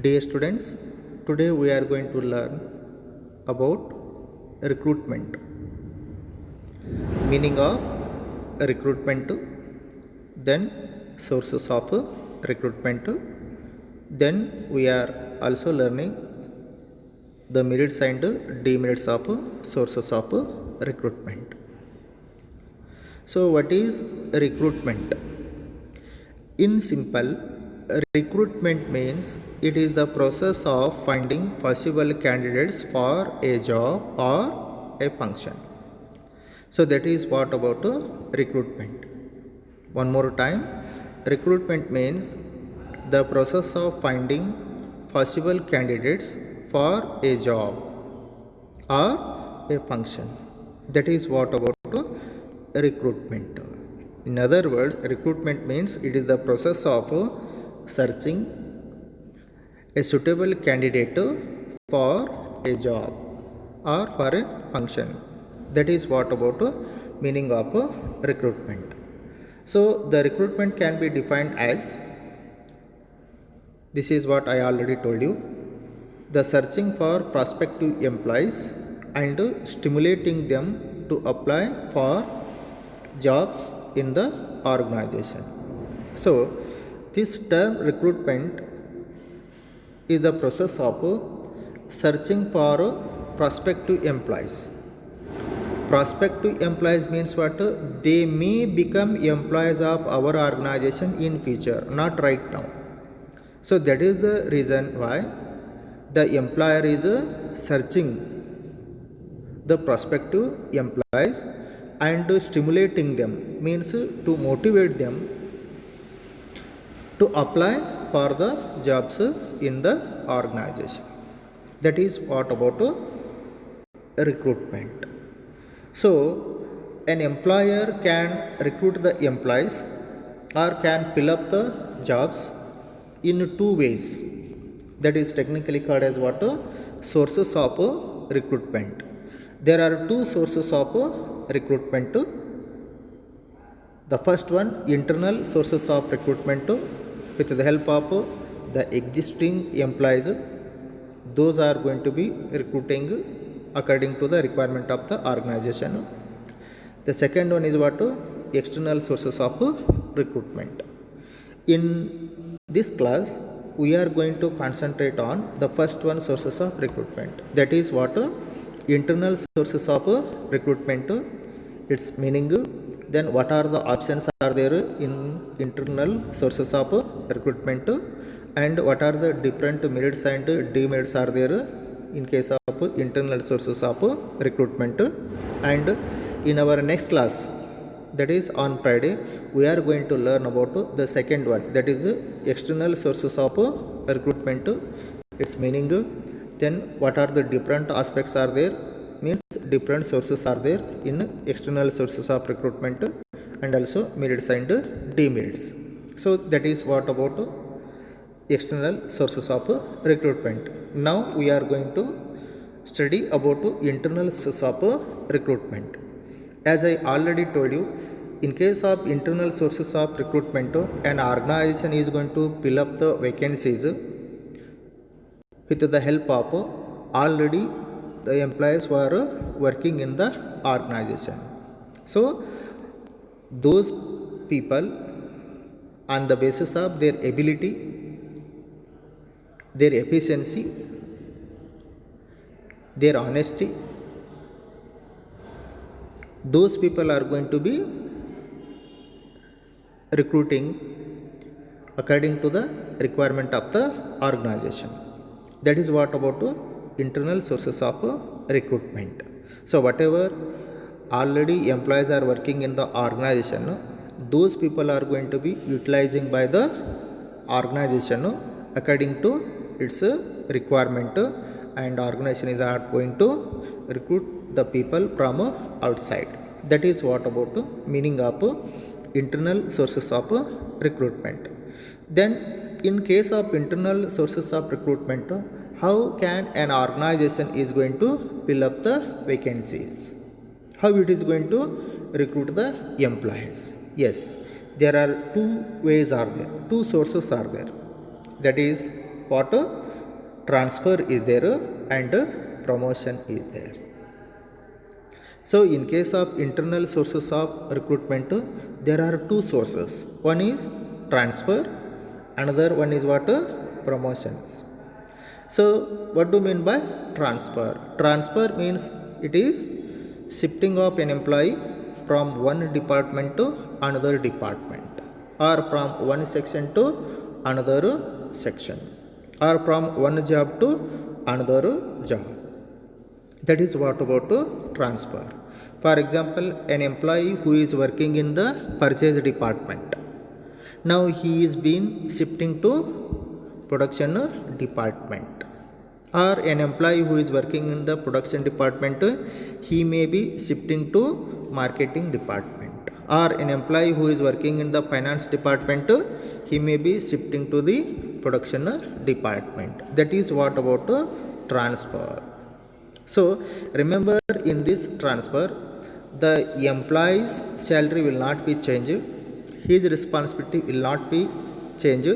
Dear students, today we are going to learn about recruitment, meaning of recruitment, then sources of recruitment, then we are also learning the merits and demerits of sources of recruitment. So, what is recruitment? In simple, recruitment means it is the process of finding possible candidates for a job or a function. So that is what about recruitment. One more time, recruitment means the process of finding possible candidates for a job or a function. That is what about recruitment. In other words, recruitment means it is the process of searching a suitable candidate for a job or for a function. That is what about meaning of recruitment. So the recruitment can be defined as, this is what I already told you, the searching for prospective employees and stimulating them to apply for jobs in the organization. So this term recruitment is the process of searching for prospective employees. Prospective employees means what? They may become employees of our organization in future, not right now. So that is the reason why the employer is searching the prospective employees and stimulating them, means to motivate them to apply for the jobs in the organization. That is what about recruitment. So an employer can recruit the employees or can fill up the jobs in two ways. That is technically called as what? Sources of recruitment. There are two sources of recruitment. The first one, internal sources of recruitment with the help of the existing employees. Those are going to be recruiting according to the requirement of the organization. The second one is what? External sources of recruitment. In this class, we are going to concentrate on the first one, sources of recruitment. That is what? Internal sources of recruitment, its meaning, then what are the options are there in internal sources of recruitment, and what are the different merits and demerits are there in case of internal sources of recruitment. And in our next class, that is on Friday, we are going to learn about the second one, that is external sources of recruitment, its meaning, then what are the different aspects are there, means different sources are there in external sources of recruitment, and also merits and demerits. So that is what about external sources of recruitment. Now we are going to study about internal sources of recruitment. As I already told you, in case of internal sources of recruitment, an organization is going to fill up the vacancies with the help of already the employees were working in the organization. So those people, on the basis of their ability, their efficiency, their honesty, those people are going to be recruiting according to the requirement of the organization. That is what about internal sources of recruitment. So whatever already employees are working in the organization, those people are going to be utilizing by the organization according to its requirement, and organization is not going to recruit the people from outside. That is what about meaning of internal sources of recruitment. Then in case of internal sources of recruitment, how can an organization is going to fill up the vacancies? How it is going to recruit the employees? Yes, there are two ways are there, two sources are there. That is what? transfer is there and promotion is there. So in case of internal sources of recruitment, there are two sources. One is transfer, another one is what? Promotions. So what do you mean by transfer? Transfer means it is shifting of an employee from one department to another department, or from one section to another section, or from one job to another job. That is what about transfer. For example, an employee who is working in the purchase department, now he is being shifting to production department. Or an employee who is working in the production department, he may be shifting to marketing department. Or an employee who is working in the finance department, he may be shifting to the production department. That is what about transfer. So remember, in this transfer, the employee's salary will not be changed, his responsibility will not be changed,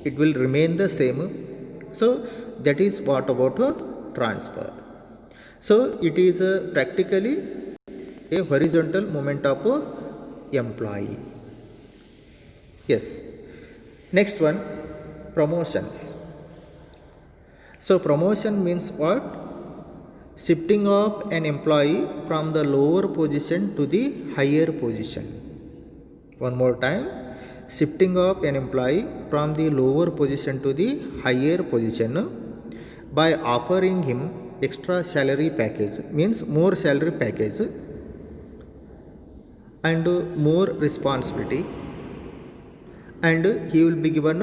it will remain the same. So that is what about transfer. So it is practically a horizontal movement of employee. Yes. Next one, promotions. So promotion means what? Shifting of an employee from the lower position to the higher position. One more time, shifting of an employee from the lower position to the higher position by offering him extra salary package, means more salary package and more responsibility, and he will be given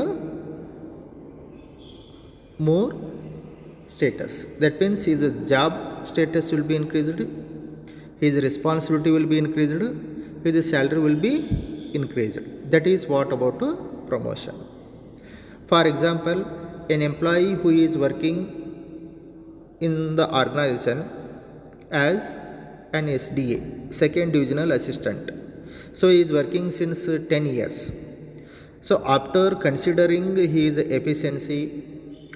more status. That means his job status will be increased, his responsibility will be increased, his salary will be increased. That is what about promotion. For example, an employee who is working in the organization as an SDA, second divisional assistant. So he is working since 10 years. So after considering his efficiency,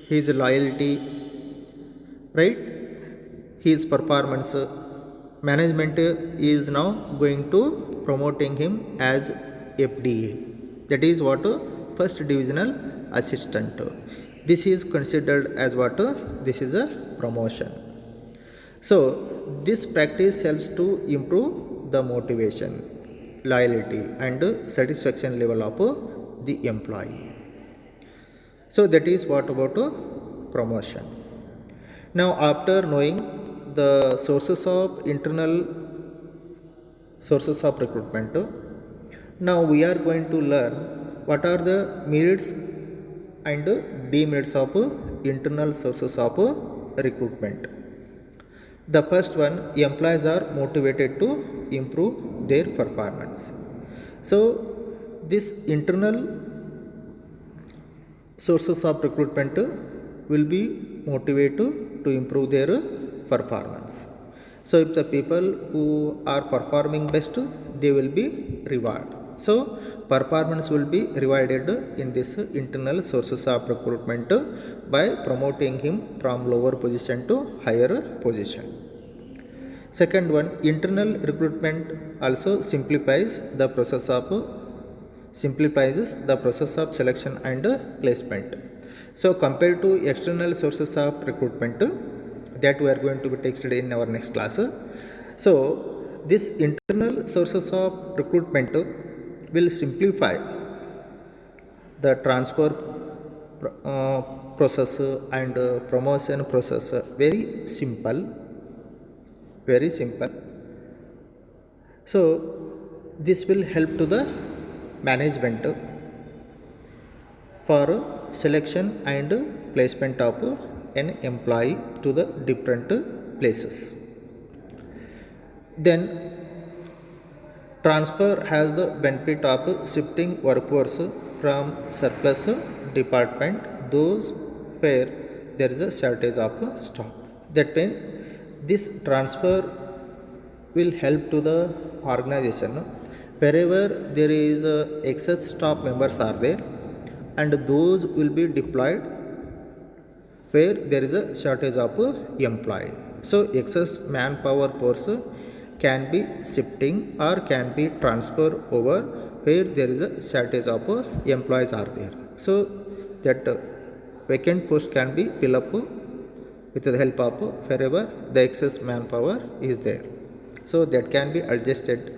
his loyalty, right, his performance, management is now going to promoting him as FDA. That is what? First divisional assistant. This is considered as what? This is a promotion. So this practice helps to improve the motivation, loyalty and satisfaction level of the employee. So that is what about promotion. Now after knowing the sources of internal sources of recruitment, now we are going to learn what are the merits and demerits of internal sources of recruitment. The first one, employees are motivated to improve their performance. So this internal sources of recruitment will be motivated to improve their performance. So if the people who are performing best, they will be rewarded. So performance will be rewarded in this internal sources of recruitment by promoting him from lower position to higher position. Second one, internal recruitment also simplifies the process of selection and placement. So compared to external sources of recruitment that we are going to be texted in our next class. So this internal sources of recruitment will simplify the transfer process and promotion process. Very simple. So this will help to the management for selection and placement of an employee to the different places. Then transfer has the benefit of shifting workforce from surplus department, those where there is a shortage of staff. That means this transfer will help to the organization wherever there is excess staff members are there, and those will be deployed where there is a shortage of employee. So excess manpower force can be shifting or can be transferred over where there is a shortage of employees are there. So that vacant post can be filled up with the help of wherever the excess manpower is there. So that can be adjusted.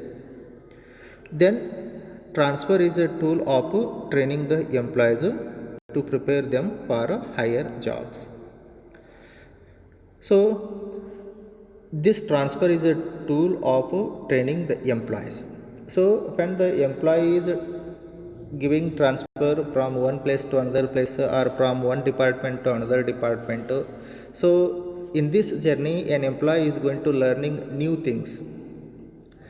Then transfer is a tool of training the employees to prepare them for higher jobs. So this transfer is a tool of training the employees. So when the employee is giving transfer from one place to another place or from one department to another department, so in this journey an employee is going to learning new things.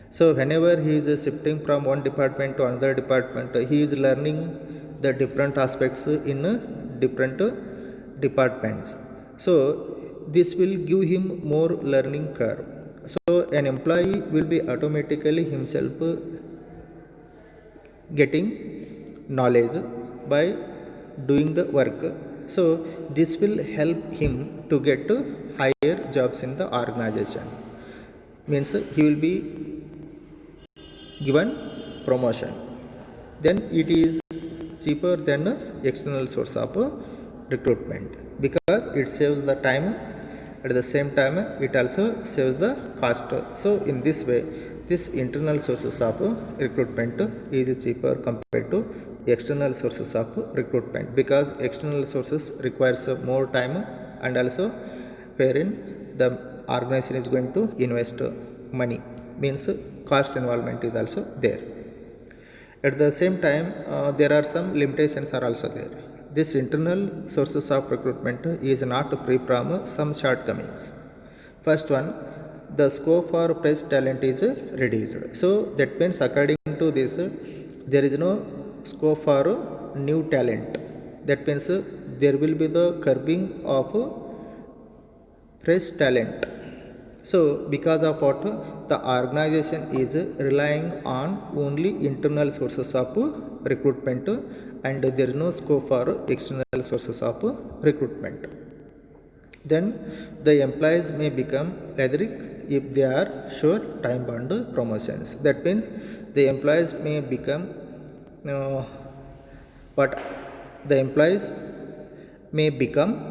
So whenever he is shifting from one department to another department, he is learning the different aspects in different departments. So this will give him more learning curve. So an employee will be automatically himself getting knowledge by doing the work. So this will help him to get higher jobs in the organization. Means he will be given promotion. Then it is cheaper than external source of recruitment because it saves the time, at the same time it also saves the cost. So in this way this internal sources of recruitment is cheaper compared to external sources of recruitment, because external sources requires more time and also wherein the organization is going to invest money, means cost involvement is also there. At the same time there are some limitations are also there. This internal sources of recruitment is not free from some shortcomings. First one, the scope for fresh talent is reduced. So that means according to this there is no scope for new talent. That means there will be the curbing of fresh talent. So because of what, the organization is relying on only internal sources of recruitment and there is no scope for external sources of recruitment. Then the employees may become lethargic if they are sure time bound promotions. That means the employees may become what the employees may become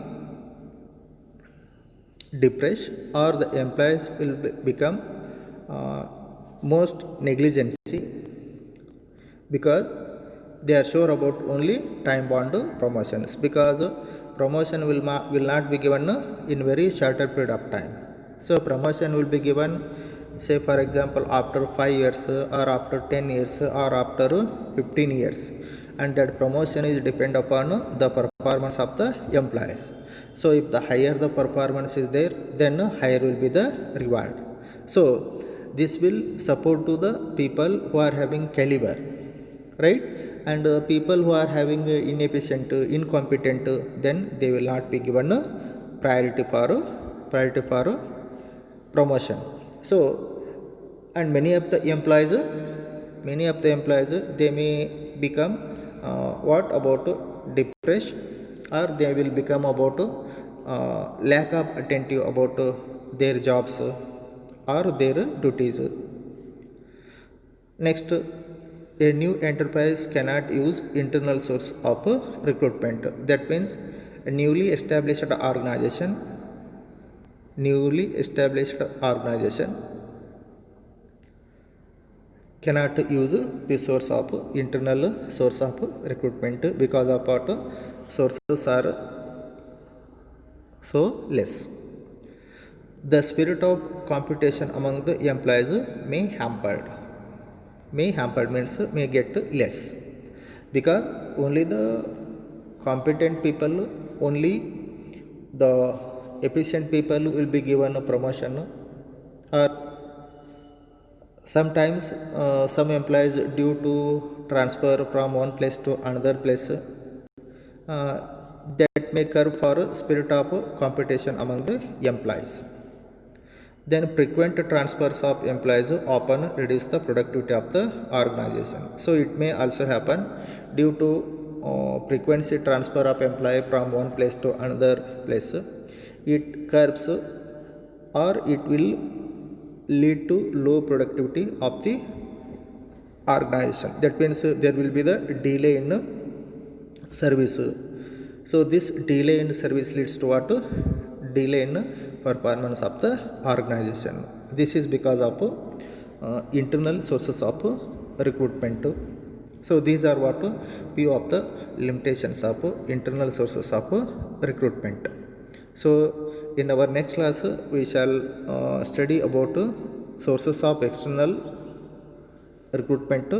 depressed, or the employees will become most negligency because they are sure about only time bound promotions, because promotion will not be given in very shorter period of time. So promotion will be given, say for example after 5 years or after 10 years or after 15 years, and that promotion is depend upon the performance of the employees. So if the higher the performance is there, then higher will be the reward. So this will support to the people who are having caliber, right? And people who are having inefficient, incompetent, then they will not be given priority for promotion. So and many of the employees they may become what about depressed, or they will become about lack of attentive about their jobs or their duties. Next, a new enterprise cannot use internal source of recruitment. That means a newly established organization cannot use the source of internal source of recruitment because of what, sources are so less. The spirit of competition among the employees may hampered means may get less, because only the competent people, only the efficient people will be given a promotion, or sometimes some employees due to transfer from one place to another place, that may curb for spirit of competition among the employees. Then frequent transfers of employees often reduce the productivity of the organization. So it may also happen due to frequency transfer of employee from one place to another place, it curbs or it will lead to low productivity of the organization. That means there will be the delay in service. So this delay in service leads to what? Delay in performance of the organization. This is because of internal sources of recruitment. So these are what few of the limitations of internal sources of recruitment. So in our next class we shall study about sources of external recruitment,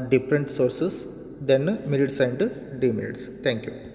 different sources, then merits and demerits. Thank you.